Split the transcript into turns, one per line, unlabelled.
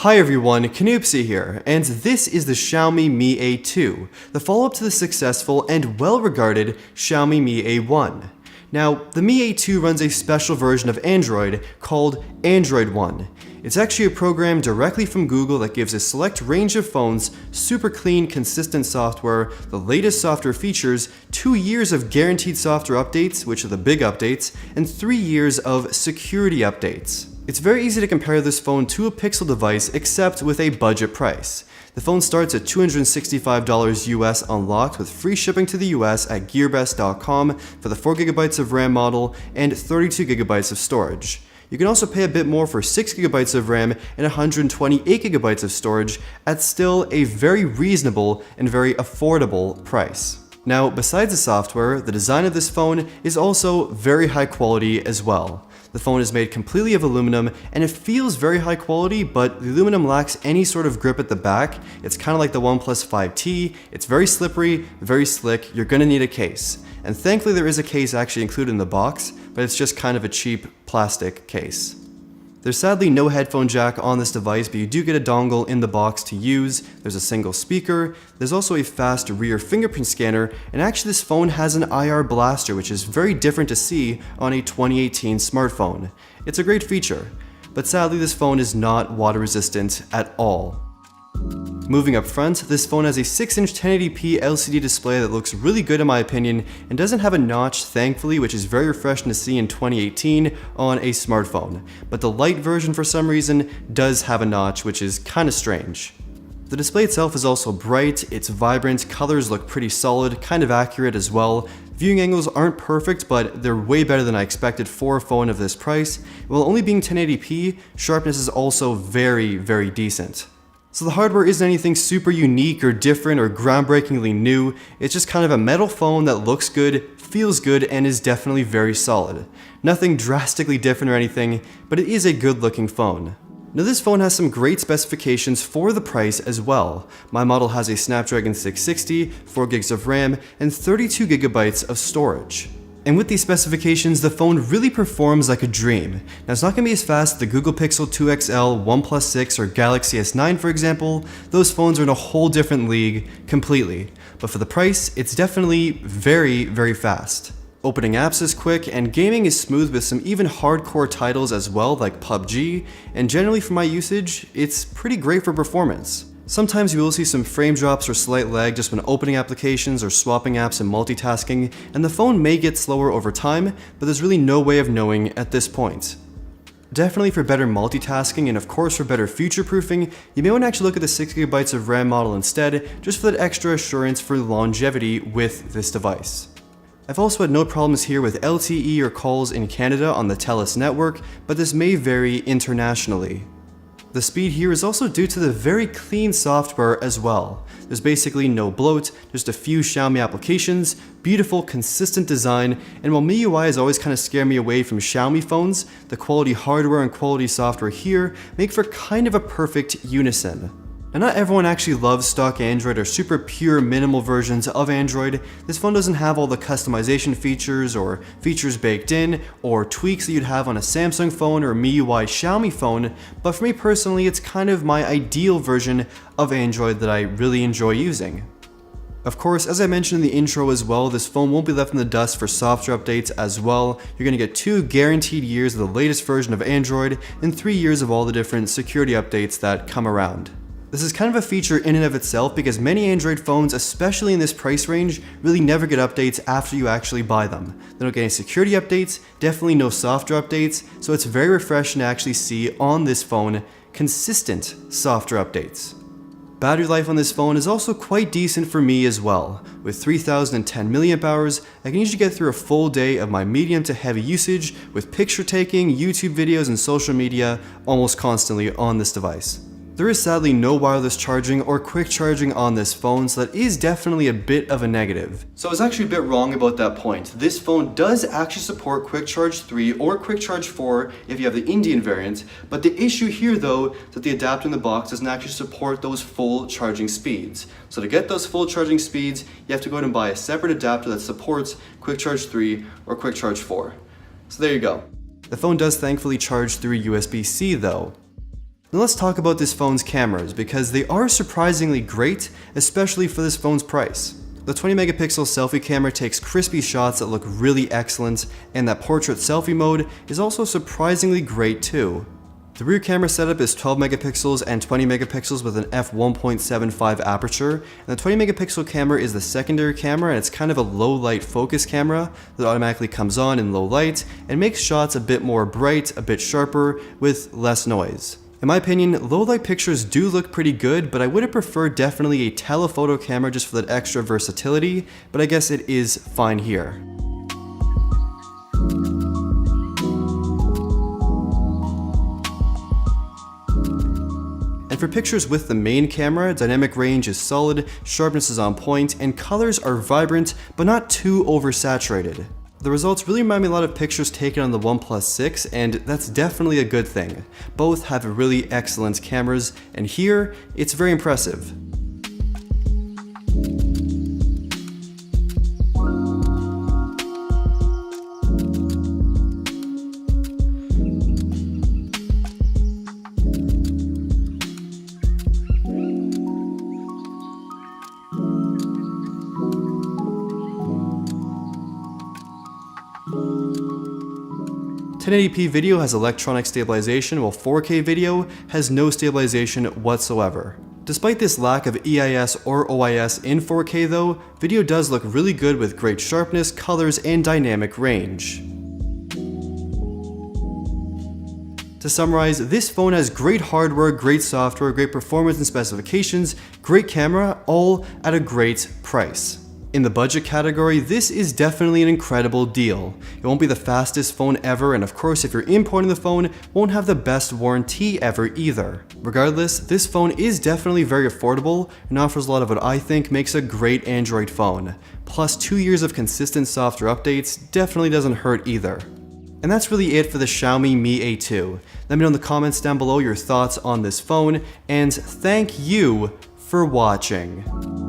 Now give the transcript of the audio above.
Hi everyone, Canoopsy here, and this is the Xiaomi Mi A2, the follow-up to the successful and well-regarded Xiaomi Mi A1. Now, the Mi A2 runs a special version of Android called Android One. It's actually a program directly from Google that gives a select range of phones super clean, consistent software, the latest software features, 2 years of guaranteed software updates, which are the big updates, and 3 years of security updates. It's very easy to compare this phone to a Pixel device except with a budget price. The phone starts at $265 US unlocked with free shipping to the US at gearbest.com for the 4GB of RAM model and 32GB of storage. You can also pay a bit more for 6GB of RAM and 128GB of storage at still a very reasonable and very affordable price. Now, besides the software, the design of this phone is also very high quality as well. The phone is made completely of aluminum and it feels very high quality, but the aluminum lacks any sort of grip at the back. It's kind of like the OnePlus 5T. It's very slippery, very slick. You're gonna need a case. And thankfully there is a case actually included in the box, but it's just kind of a cheap plastic case. There's sadly no headphone jack on this device, but you do get a dongle in the box to use. There's a single speaker. There's also a fast rear fingerprint scanner, and actually this phone has an IR blaster, which is very different to see on a 2018 smartphone. It's a great feature, but sadly this phone is not water resistant at all. Moving up front, this phone has a 6-inch 1080p LCD display that looks really good in my opinion and doesn't have a notch, thankfully, which is very refreshing to see in 2018 on a smartphone. But the light version for some reason does have a notch, which is kind of strange. The display itself is also bright, it's vibrant, colors look pretty solid, kind of accurate as well. Viewing angles aren't perfect, but they're way better than I expected for a phone of this price. While only being 1080p, sharpness is also very, very decent. So the hardware isn't anything super unique or different or groundbreakingly new, it's just kind of a metal phone that looks good, feels good, and is definitely very solid. Nothing drastically different or anything, but it is a good looking phone. Now this phone has some great specifications for the price as well. My model has a Snapdragon 660, 4GB of RAM, and 32GB of storage. And with these specifications, the phone really performs like a dream. Now it's not going to be as fast as the Google Pixel 2 XL, OnePlus 6, or Galaxy S9 for example. Those phones are in a whole different league completely. But for the price, it's definitely very, very fast. Opening apps is quick, and gaming is smooth with some even hardcore titles as well, like PUBG, and generally for my usage, it's pretty great for performance. Sometimes you will see some frame drops or slight lag just when opening applications or swapping apps and multitasking, and the phone may get slower over time, but there's really no way of knowing at this point. Definitely for better multitasking and of course for better future-proofing, you may want to actually look at the 6GB of RAM model instead, just for that extra assurance for longevity with this device. I've also had no problems here with LTE or calls in Canada on the TELUS network, but this may vary internationally. The speed here is also due to the very clean software as well. There's basically no bloat, just a few Xiaomi applications, beautiful consistent design, and while MIUI has always kind of scared me away from Xiaomi phones, the quality hardware and quality software here make for kind of a perfect unison. And not everyone actually loves stock Android or super pure minimal versions of Android. This phone doesn't have all the customization features or features baked in or tweaks that you'd have on a Samsung phone or MIUI Xiaomi phone, but for me personally it's kind of my ideal version of Android that I really enjoy using. Of course, as I mentioned in the intro as well, this phone won't be left in the dust for software updates as well. You're going to get 2 guaranteed years of the latest version of Android and 3 years of all the different security updates that come around. This is kind of a feature in and of itself because many Android phones, especially in this price range, really never get updates after you actually buy them. They don't get any security updates, definitely no software updates, so it's very refreshing to actually see on this phone consistent software updates. Battery life on this phone is also quite decent for me as well. With 3010 mAh, I can usually get through a full day of my medium to heavy usage with picture taking, YouTube videos, and social media almost constantly on this device. There is sadly no wireless charging or quick charging on this phone, so that is definitely a bit of a negative. So I was actually a bit wrong about that point. This phone does actually support Quick Charge 3 or Quick Charge 4 if you have the Indian variant, but the issue here though is that the adapter in the box doesn't actually support those full charging speeds. So to get those full charging speeds, you have to go ahead and buy a separate adapter that supports Quick Charge 3 or Quick Charge 4. So there you go. The phone does thankfully charge through USB-C though. Now let's talk about this phone's cameras, because they are surprisingly great, especially for this phone's price. The 20 megapixel selfie camera takes crispy shots that look really excellent, and that portrait selfie mode is also surprisingly great too. The rear camera setup is 12 megapixels and 20 megapixels with an f1.75 aperture, and the 20 megapixel camera is the secondary camera, and it's kind of a low light focus camera that automatically comes on in low light and makes shots a bit more bright, a bit sharper, with less noise. In my opinion, low light pictures do look pretty good, but I would have preferred definitely a telephoto camera just for that extra versatility, but I guess it is fine here. And for pictures with the main camera, dynamic range is solid, sharpness is on point, and colors are vibrant but not too oversaturated. The results really remind me a lot of pictures taken on the OnePlus 6, and that's definitely a good thing. Both have really excellent cameras, and here, it's very impressive. .1080p video has electronic stabilization, while 4K video has no stabilization whatsoever. Despite this lack of EIS or OIS in 4K though, video does look really good with great sharpness, colors, and dynamic range. To summarize, this phone has great hardware, great software, great performance and specifications, great camera, all at a great price. In the budget category, this is definitely an incredible deal. It won't be the fastest phone ever, and of course if you're importing the phone, won't have the best warranty ever either. Regardless, this phone is definitely very affordable and offers a lot of what I think makes a great Android phone. Plus 2 years of consistent software updates definitely doesn't hurt either. And that's really it for the Xiaomi Mi A2. Let me know in the comments down below your thoughts on this phone, and thank you for watching.